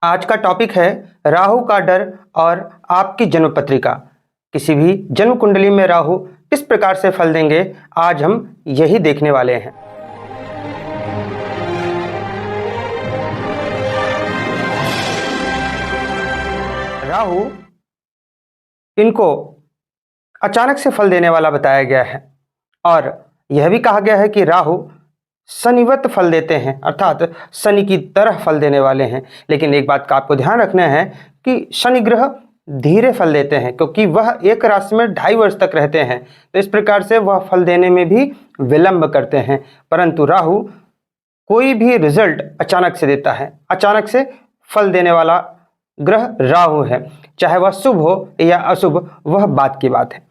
आज का टॉपिक है राहु का डर और आपकी जन्म पत्रिका। किसी भी जन्म कुंडली में राहु किस प्रकार से फल देंगे, आज हम यही देखने वाले हैं। राहु इनको अचानक से फल देने वाला बताया गया है और यह भी कहा गया है कि राहु शनिवत फल देते हैं, अर्थात शनि की तरह फल देने वाले हैं। लेकिन एक बात का आपको ध्यान रखना है कि शनि ग्रह धीरे फल देते हैं, क्योंकि वह एक राशि में 2.5 वर्ष तक रहते हैं, तो इस प्रकार से वह फल देने में भी विलंब करते हैं। परंतु राहु कोई भी रिजल्ट अचानक से देता है, अचानक से फल देने वाला ग्रह राहु है। चाहे वह शुभ हो या अशुभ, वह बात की बात है।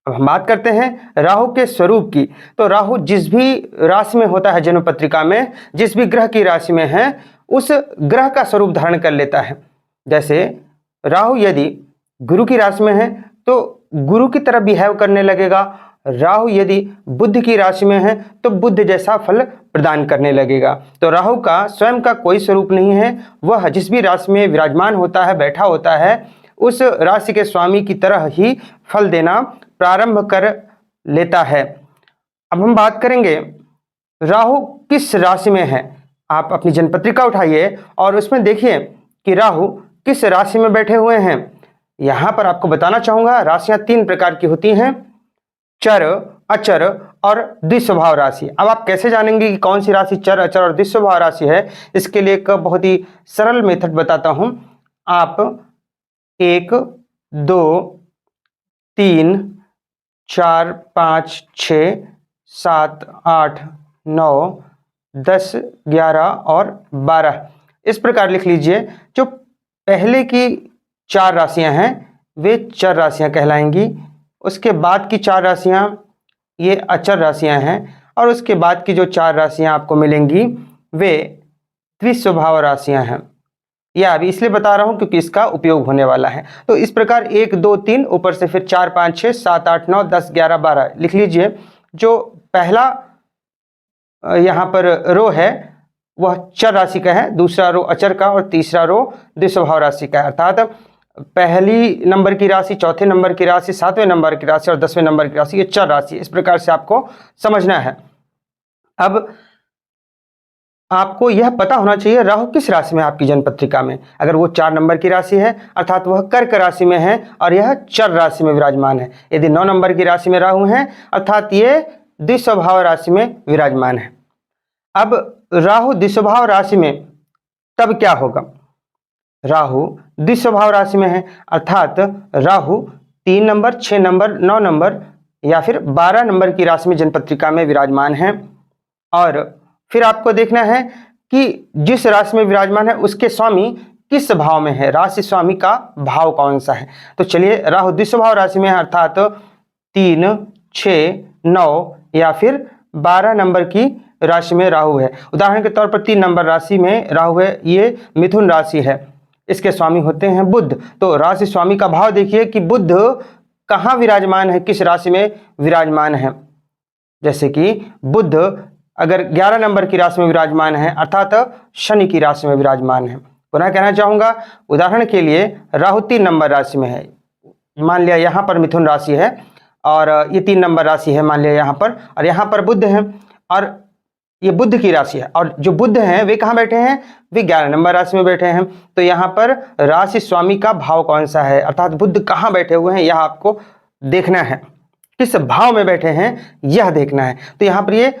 अब हम बात करते हैं राहु के स्वरूप की। तो राहु जिस भी राशि में होता है जन्म पत्रिका में, जिस भी ग्रह की राशि में है, उस ग्रह का स्वरूप धारण कर लेता है। जैसे राहु यदि गुरु की राशि में है तो गुरु की तरह बिहेव करने लगेगा। राहु यदि बुध की राशि में है तो बुध जैसा फल प्रदान करने लगेगा। तो राहु का स्वयं का कोई स्वरूप नहीं है, वह जिस भी राशि में विराजमान होता है, बैठा होता है, उस राशि के स्वामी की तरह ही फल देना प्रारंभ कर लेता है। अब हम बात करेंगे राहु किस राशि में है। आप अपनी जन्मपत्रिका उठाइए और उसमें देखिए कि राहु किस राशि में बैठे हुए हैं। यहां पर आपको बताना चाहूंगा, राशियां 3 प्रकार की होती हैं, चर, अचर और द्विस्वभाव राशि। अब आप कैसे जानेंगे कि कौन सी राशि चर, अचर और द्विस्वभाव राशि है? इसके लिए एक बहुत ही सरल मेथड बताता हूं। आप 1, 2, 3, 4, 5, 6, 7, 8, 9, 10, 11 और 12 इस प्रकार लिख लीजिए। जो पहले की 4 राशियां हैं वे चर राशियां कहलाएंगी, उसके बाद की 4 राशियां ये अचर राशियां हैं, और उसके बाद की जो 4 राशियां आपको मिलेंगी वे द्विस्वभाव राशियां हैं। यह अभी इसलिए बता रहा हूं क्योंकि इसका उपयोग होने वाला है। तो इस प्रकार 1, 2, 3 ऊपर से फिर 4, 5, 6, 7, 8, 9, 10, 11, 12 लिख लीजिए। जो पहला यहाँ पर रो है वह चर राशि का है, दूसरा रो अचर का और तीसरा रो द्विस्वभाव राशि का है। अर्थात पहली नंबर की राशि, चौथे नंबर की राशि, 7वें नंबर की राशि और 10वें नंबर की राशि, ये चर राशि। इस प्रकार से आपको समझना है। अब आपको यह पता होना चाहिए राहु किस राशि में आपकी जन्म पत्रिका में। अगर वो 4 नंबर की राशि है अर्थात वह कर्क राशि में है और यह चर राशि में विराजमान है। यदि 9 नंबर की राशि में राहु है अर्थात ये द्विस्वभाव राशि में विराजमान है। अब राहु द्विस्वभाव राशि में तब क्या होगा? राहु द्विस्वभाव राशि में है अर्थात राहु 3 नंबर, 6 नंबर, 9 नंबर या फिर 12 नंबर की राशि में जन्म पत्रिका में विराजमान है। और फिर आपको देखना है कि जिस राशि में विराजमान है उसके स्वामी किस भाव में है, राशि स्वामी का भाव कौन सा है। तो चलिए, राहु द्विस्वभाव राशि में है अर्थात 3, 6, 9 या फिर 12 नंबर की राशि में राहु है। उदाहरण के तौर पर 3 नंबर राशि में राहु है, ये मिथुन राशि है, इसके स्वामी होते हैं बुध। तो राशि स्वामी का भाव देखिए कि बुध कहाँ विराजमान है, किस राशि में विराजमान है। जैसे कि बुध अगर 11 नंबर की राशि में विराजमान है अर्थात शनि की राशि में विराजमान है। पुनः कहना चाहूंगा, उदाहरण के लिए राहु 3 नंबर राशि में है, मान लिया यहाँ पर मिथुन राशि है और ये 3 नंबर राशि है मान लिया यहाँ पर, और यहाँ पर बुध है और ये बुध की राशि है, और जो बुध हैं वे कहाँ बैठे हैं? वे 11 नंबर राशि में बैठे हैं। तो यहाँ पर राशि स्वामी का भाव कौन सा है, अर्थात बुध कहाँ बैठे हुए हैं, यह आपको देखना है। किस भाव में बैठे हैं यह देखना है। तो यहाँ पर ये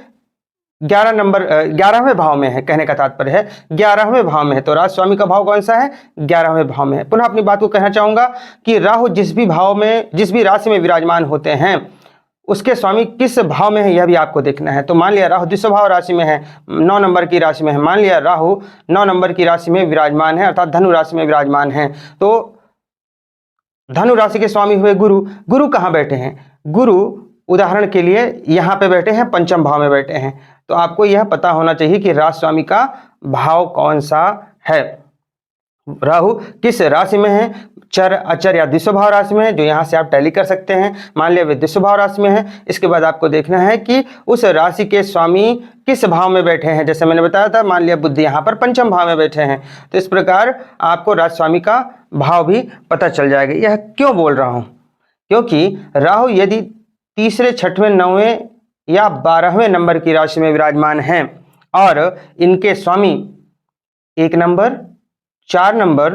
11वें भाव में है, कहने का तात्पर्य है 11वें भाव में है। तो राशि स्वामी का भाव कौन सा है? 11वें भाव में है। पुनः अपनी बात को कहना चाहूंगा कि राहु जिस भी भाव में, जिस भी राशि में विराजमान होते हैं उसके स्वामी किस भाव में है यह भी आपको देखना है। तो मान लिया राहु द्विस्वभाव राशि में है, 9 नंबर की राशि में है, मान लिया राहु 9 नंबर की राशि में विराजमान है अर्थात धनु राशि में विराजमान है। तो धनु राशि के स्वामी हुए गुरु। गुरु कहाँ बैठे हैं? गुरु उदाहरण के लिए यहाँ पे बैठे हैं, पंचम भाव में बैठे हैं। तो आपको यह पता होना चाहिए कि राशि स्वामी का भाव कौन सा है। राहु किस राशि में है? चर, अचर या द्विस्वभाव राशि में है, जो यहाँ से आप टैली कर सकते हैं। मान लिया वे द्विस्वभाव राशि में है। इसके बाद आपको देखना है कि उस राशि के स्वामी किस भाव में बैठे हैं। जैसे मैंने बताया था, मान लिया बुध यहाँ पर पंचम भाव में बैठे हैं, तो इस प्रकार आपको राशि स्वामी का भाव भी पता चल जाएगा। यह क्यों बोल रहा हूँ? क्योंकि राहु यदि तीसरे, छठवें, 9वें या 12वें नंबर की राशि में विराजमान हैं और इनके स्वामी 1 नंबर, 4 नंबर,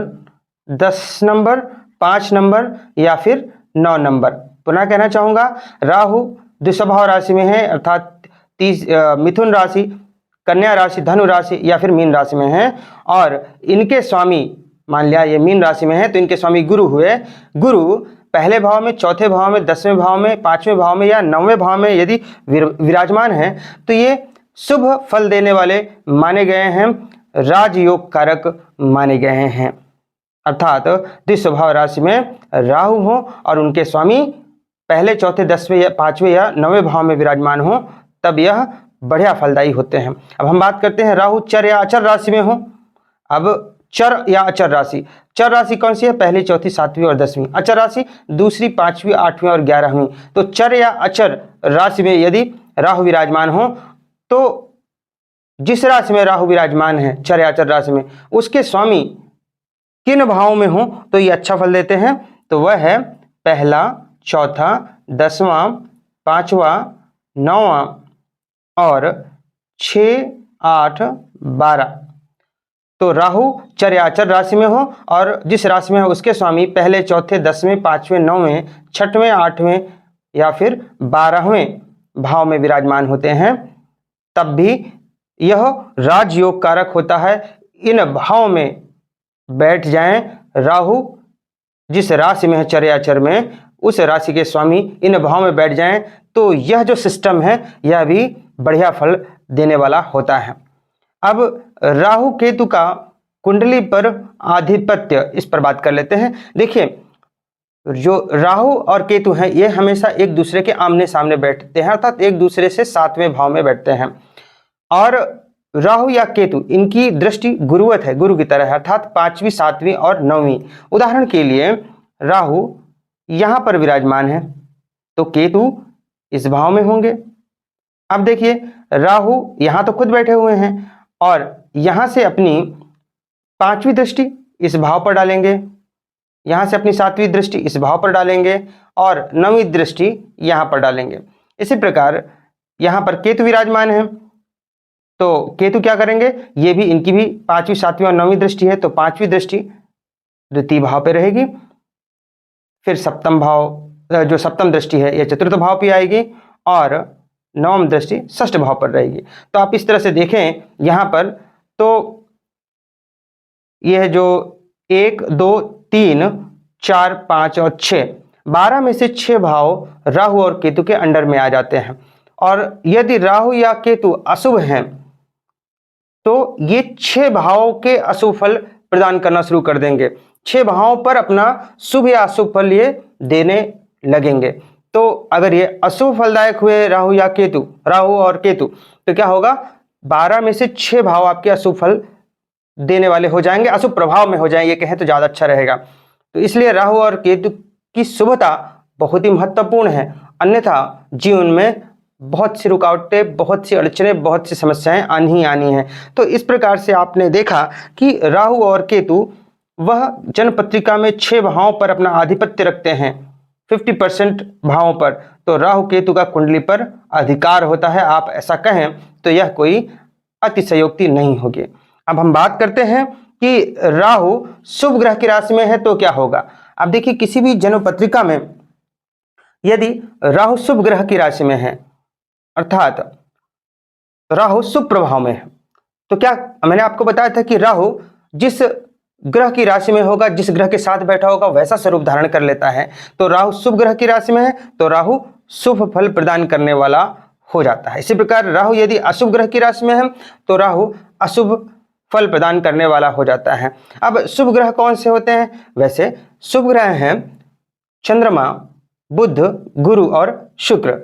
10 नंबर, 5 नंबर या फिर 9 नंबर, पुनः कहना चाहूंगा, राहु द्विस्वभाव राशि में है, अर्थात मिथुन राशि, कन्या राशि, धनु राशि या फिर मीन राशि में है, और इनके स्वामी, मान लिया ये मीन राशि में है, तो इनके स्वामी गुरु हुए। गुरु पहले भाव में, चौथे भाव में, 10वें भाव में, 5वें भाव में या 9वें भाव में यदि विराजमान है तो ये शुभ फल देने वाले माने गए हैं, राजयोग कारक माने गए हैं। अर्थात द्विस्वभाव राशि में राहु हो और उनके स्वामी पहले, चौथे, 10वें या 5वें या 9वें भाव में विराजमान हो, तब यह बढ़िया फलदायी होते हैं। अब हम बात करते हैं राहु चर या अचर राशि में हो। अब चर या अचर राशि, चर राशि कौन सी है? पहली, चौथी, 7वीं और 10वीं। अचर राशि दूसरी, 5वीं, 8वीं और 11वीं। तो चर या अचर राशि में यदि राहु विराजमान हो तो जिस राशि में राहु विराजमान है, चर या अचर राशि में, उसके स्वामी किन भावों में हो तो ये अच्छा फल देते हैं? तो वह है पहला, चौथा, 10वां, 5वां, 9वां और 6, 8, 12। तो राहु चर या अचर राशि में हो और जिस राशि में है उसके स्वामी पहले, चौथे, 10वें, 5वें, 9वें, 6वें, 8वें या फिर 12वें भाव में विराजमान होते हैं, तब भी यह राजयोग कारक होता है। इन भाव में बैठ जाएं राहु, जिस राशि में है चर या अचर में, उस राशि के स्वामी इन भाव में बैठ जाएं तो यह जो सिस्टम है यह भी बढ़िया फल देने वाला होता है। अब राहु केतु का कुंडली पर आधिपत्य, इस पर बात कर लेते हैं। देखिए, जो राहु और केतु हैं ये हमेशा एक दूसरे के आमने सामने बैठते हैं, अर्थात एक दूसरे से 7वें भाव में बैठते हैं। और राहु या केतु, इनकी दृष्टि गुरुवत है, गुरु की तरह है, अर्थात 5वीं, 7वीं और 9वीं। उदाहरण के लिए राहु यहां पर विराजमान है तो केतु इस भाव में होंगे। अब देखिए, राहु यहां तो खुद बैठे हुए हैं और यहां से अपनी 5वीं दृष्टि इस भाव पर डालेंगे, यहां से अपनी 7वीं दृष्टि इस भाव पर डालेंगे और 9वीं दृष्टि यहां पर डालेंगे। इसी प्रकार यहां पर केतु विराजमान है तो केतु क्या करेंगे, ये भी, इनकी भी 5वीं, 7वीं और 9वीं दृष्टि है, तो 5वीं दृष्टि द्वितीय भाव पे रहेगी, फिर सप्तम भाव, जो सप्तम दृष्टि है यह चतुर्थ भाव पे आएगी और 9वीं दृष्टि षष्ठ भाव पर रहेगी। तो आप इस तरह से देखें यहां पर, तो यह जो 1, 2, 3, 4, 5 और 6, 12 में से 6 भाव राहु और केतु के अंडर में आ जाते हैं। और यदि राहु या केतु अशुभ हैं तो ये 6 भावों के अशुभ फल प्रदान करना शुरू कर देंगे, 6 भावों पर अपना शुभ या अशुभ फल ये देने लगेंगे। तो अगर ये अशुभ फलदायक हुए राहु या केतु, राहु और केतु, तो क्या होगा, 12 में से 6 भाव आपके अशुभ फल देने वाले हो जाएंगे, अशुभ प्रभाव में हो जाएंगे, कहें तो ज्यादा अच्छा रहेगा। तो इसलिए राहु और केतु की शुभता बहुत ही महत्वपूर्ण है, अन्यथा जीवन में बहुत सी रुकावटें, बहुत सी अड़चनें, बहुत सी समस्याएं आनी हैं। तो इस प्रकार से आपने देखा कि राहु और केतु वह जन्म पत्रिका में 6 भावों पर अपना आधिपत्य रखते हैं, 50% भावों पर। तो राहु केतु का कुंडली पर अधिकार होता है, आप ऐसा कहें तो यह कोई अतिशयोक्ति नहीं होगी। अब हम बात करते हैं कि राहु शुभ ग्रह की राशि में है तो क्या होगा। अब देखिए, किसी भी जन्म पत्रिका में यदि राहु शुभ ग्रह की राशि में है, अर्थात राहु शुभ प्रभाव में है, तो क्या, मैंने आपको बताया था कि राहु जिस ग्रह की राशि में होगा, जिस ग्रह के साथ बैठा होगा वैसा स्वरूप धारण कर लेता है। तो राहु शुभ ग्रह की राशि में है तो राहु शुभ फल प्रदान करने वाला हो जाता है। इसी प्रकार राहु यदि अशुभ ग्रह की राशि में है तो राहु अशुभ फल प्रदान करने वाला हो जाता है। अब शुभ ग्रह कौन से होते हैं? वैसे शुभ ग्रह हैं चंद्रमा, बुध, गुरु और शुक्र।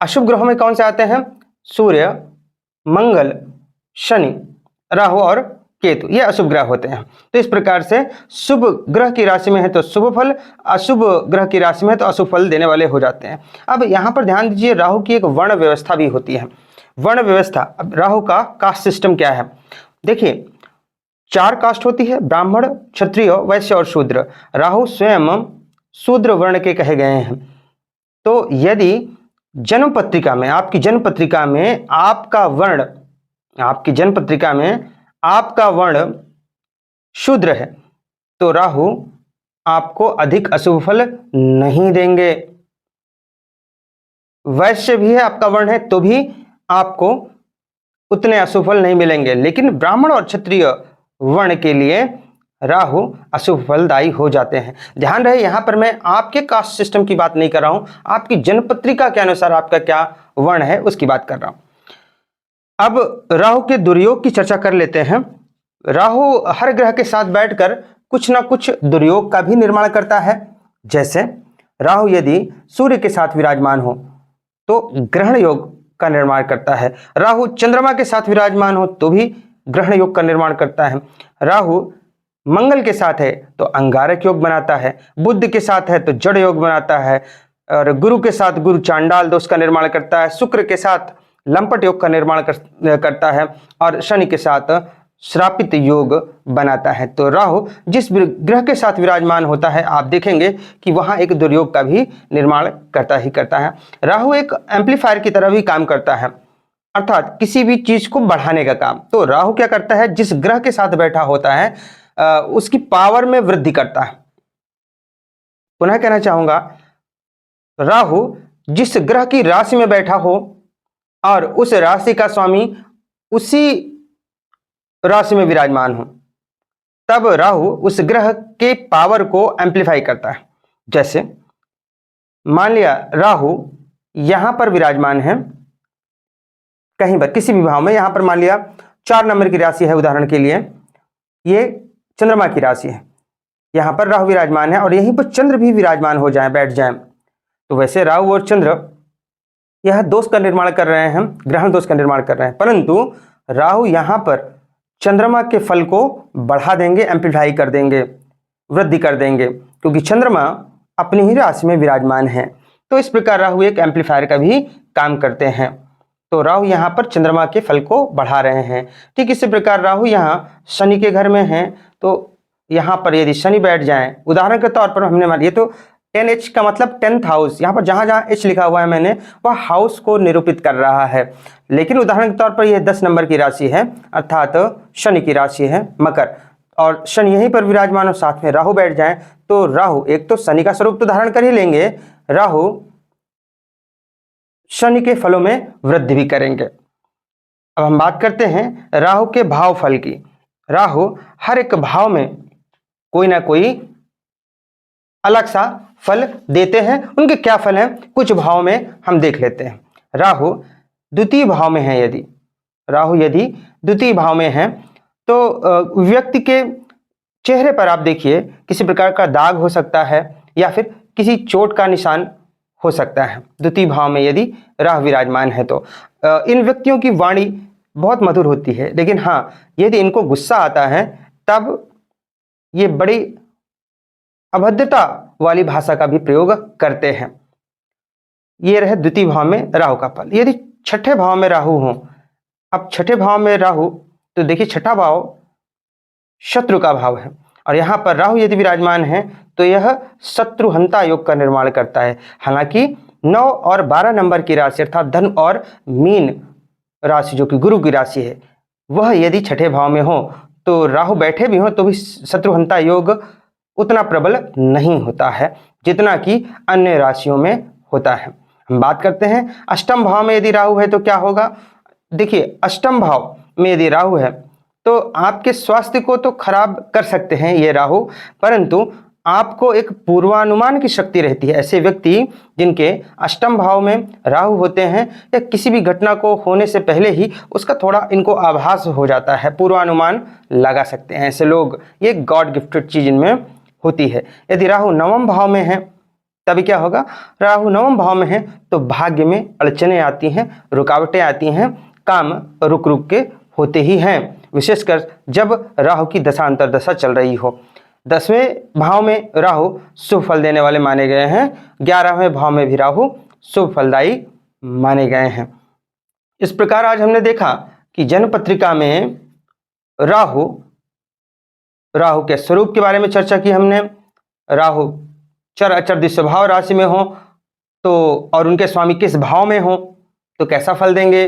अशुभ ग्रहों में कौन से आते हैं? सूर्य, मंगल, शनि, राहु और केतु। केतु, ये अशुभ ग्रह होते हैं। तो इस प्रकार से शुभ ग्रह की राशि में है तो शुभ फल, अशुभ ग्रह की राशि में है तो अशुभ फल देने वाले हो जाते हैं। अब यहाँ पर ध्यान दीजिए, राहु की एक वर्ण व्यवस्था भी होती है। वर्ण व्यवस्था, अब राहु का कास्ट सिस्टम क्या है? देखिए, 4 कास्ट होती है, ब्राह्मण, क्षत्रिय, वैश्य और शूद्र। राहु स्वयं शूद्र वर्ण के कहे गए हैं। तो यदि जन्म पत्रिका में, आपकी जन्म पत्रिका में आपका वर्ण, आपकी जन्म पत्रिका में आपका वर्ण शूद्र है तो राहु आपको अधिक अशुभ फल नहीं देंगे। वैश्य भी है आपका वर्ण है तो भी आपको उतने अशुभ फल नहीं मिलेंगे, लेकिन ब्राह्मण और क्षत्रिय वर्ण के लिए राहु अशुभ फलदायी हो जाते हैं। ध्यान रहे, यहां पर मैं आपके कास्ट सिस्टम की बात नहीं कर रहा हूं, आपकी जन्म पत्रिका के अनुसार आपका क्या वर्ण है उसकी बात कर रहा हूं। अब राहु के दुर्योग की चर्चा कर लेते हैं। राहु हर ग्रह के साथ बैठकर कुछ ना कुछ दुर्योग का भी निर्माण करता है। जैसे राहु यदि सूर्य के साथ विराजमान हो तो ग्रहण योग का निर्माण करता है। राहु चंद्रमा के साथ विराजमान हो तो भी ग्रहण योग का निर्माण करता है। राहु मंगल के साथ है तो अंगारक योग बनाता है, बुध के साथ है तो जड़ योग बनाता है, और गुरु के साथ गुरु चांडाल दोष का निर्माण करता है, शुक्र के साथ लंपट योग का निर्माण करता है, और शनि के साथ श्रापित योग बनाता है। तो राहु जिस ग्रह के साथ विराजमान होता है आप देखेंगे कि वहां एक दुर्योग का भी निर्माण करता ही करता है। राहु एक एम्पलीफायर की तरह भी काम करता है, अर्थात किसी भी चीज को बढ़ाने का काम। तो राहु क्या करता है, जिस ग्रह के साथ बैठा होता है उसकी पावर में वृद्धि करता है। पुनः कहना चाहूंगा, राहु जिस ग्रह की राशि में बैठा हो और उस राशि का स्वामी उसी राशि में विराजमान हो, तब राहु उस ग्रह के पावर को एम्पलीफाई करता है। जैसे मान लिया राहु यहां पर विराजमान है कहीं पर किसी भी भाव में, यहां पर मान लिया 4 नंबर की राशि है, उदाहरण के लिए ये चंद्रमा की राशि है, यहां पर राहु विराजमान है और यहीं पर चंद्र भी विराजमान हो जाए, बैठ जाए, तो वैसे राहु और चंद्र यह दोष का निर्माण कर रहे हैं, ग्रहण दोष का निर्माण कर रहे हैं, परंतु राहु यहां पर चंद्रमा के फल को बढ़ा देंगे, एम्पलीफाई कर देंगे, वृद्धि कर देंगे, क्योंकि चंद्रमा अपनी ही राशि में विराजमान है। तो इस प्रकार राहु एक एम्पलीफायर का भी काम करते हैं। तो राहु यहाँ पर चंद्रमा के फल को बढ़ा रहे हैं। ठीक इसी प्रकार राहु यहाँ शनि के घर में है, तो यहाँ पर यदि शनि बैठ जाए, उदाहरण के तौर पर हमने मान लिया, तो 10H का मतलब 10th हाउस, यहाँ पर जहाँ जहाँ H लिखा हुआ है मैंने, वह हाउस को निरूपित कर रहा है। लेकिन उदाहरण के तौर पर यह 10 नंबर की राशि है, अर्थात शनि की राशि है मकर, और शनि यहीं पर विराजमान हो, साथ में राहु बैठ जाए, तो राहु एक तो शनि का स्वरूप तो धारण कर ही लेंगे, राहु शनि के फलों में वृद्धि भी करेंगे। अब हम बात करते हैं राहु के भाव फल की। राहु हर एक भाव में कोई ना कोई अलग सा फल देते हैं। उनके क्या फल हैं, कुछ भाव में हम देख लेते हैं। राहु द्वितीय भाव में है, यदि राहु यदि द्वितीय भाव में है तो व्यक्ति के चेहरे पर आप देखिए किसी प्रकार का दाग हो सकता है या फिर किसी चोट का निशान हो सकता है। द्वितीय भाव में यदि राहु विराजमान है तो इन व्यक्तियों की वाणी बहुत मधुर होती है, लेकिन हाँ यदि इनको गुस्सा आता है तब ये बड़ी अभद्रता वाली भाषा का भी प्रयोग करते हैं। ये रहे द्वितीय भाव में राहु का फल। यदि छठे भाव में राहु हो, अब छठे भाव में राहु, तो देखिए छठा भाव शत्रु का भाव है, और यहाँ पर राहु यदि विराजमान है तो यह शत्रुहंता योग का निर्माण करता है। हालांकि 9 और 12 नंबर की राशि अर्थात धन और मीन राशि जो कि गुरु की राशि है, वह यदि छठे भाव में हो तो राहु बैठे भी हो तो भी शत्रुहंता योग उतना प्रबल नहीं होता है जितना कि अन्य राशियों में होता है। हम बात करते हैं अष्टम भाव में यदि राहु है तो क्या होगा। देखिए अष्टम भाव में यदि राहु है तो आपके स्वास्थ्य को तो खराब कर सकते हैं ये राहु, परंतु आपको एक पूर्वानुमान की शक्ति रहती है। ऐसे व्यक्ति जिनके अष्टम भाव में राहु होते हैं या किसी भी घटना को होने से पहले ही उसका थोड़ा इनको आभास हो जाता है, पूर्वानुमान लगा सकते हैं ऐसे लोग। ये गॉड गिफ्टेड चीज इनमें होती है। यदि राहु नवम भाव में है तभी क्या होगा, राहु नवम भाव में है तो भाग्य में अड़चने आती हैं, रुकावटें आती हैं, काम रुक रुक के होते ही हैं। विशेषकर जब राहु की दशा अंतर्दशा चल रही हो। 10वें भाव में राहु शुभ फल देने वाले माने गए हैं, 11वें भाव में भी राहु शुभ फलदायी माने गए हैं। इस प्रकार आज हमने देखा कि जन्म पत्रिका में राहु के स्वरूप के बारे में चर्चा की हमने। राहु चर अचर द्विस्वभाव राशि में हो तो और उनके स्वामी किस भाव में हो तो कैसा फल देंगे।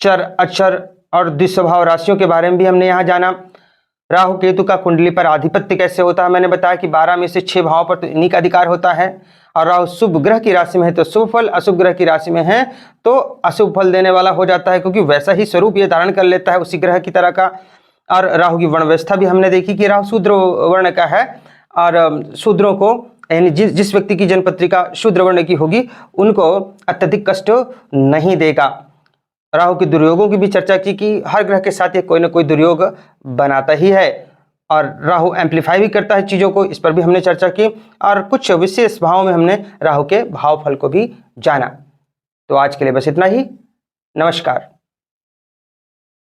चर अचर और द्विस्वभाव राशियों के बारे में भी हमने यहाँ जाना। राहु केतु का कुंडली पर आधिपत्य कैसे होता है, मैंने बताया कि 12 में से 6 भाव पर तो इन्हीं का अधिकार होता है। और राहु शुभ ग्रह की राशि में है तो शुभ फल, अशुभ ग्रह की राशि में है तो अशुभ फल देने वाला हो जाता है, क्योंकि वैसा ही स्वरूप ये धारण कर लेता है उसी ग्रह की तरह का। और राहु की वर्ण व्यवस्था भी हमने देखी कि राहु शूद्र वर्ण का है और शूद्रों को यानी जिस व्यक्ति की जन्म पत्रिका शूद्र वर्ण की होगी उनको अत्यधिक कष्ट नहीं देगा। राहु के दुर्योगों की भी चर्चा की कि हर ग्रह के साथ ये कोई ना कोई दुर्योग बनाता ही है और राहु एम्पलीफाई भी करता है चीज़ों को, इस पर भी हमने चर्चा की। और कुछ विशेष भावों में हमने राहु के भाव फल को भी जाना। तो आज के लिए बस इतना ही। नमस्कार।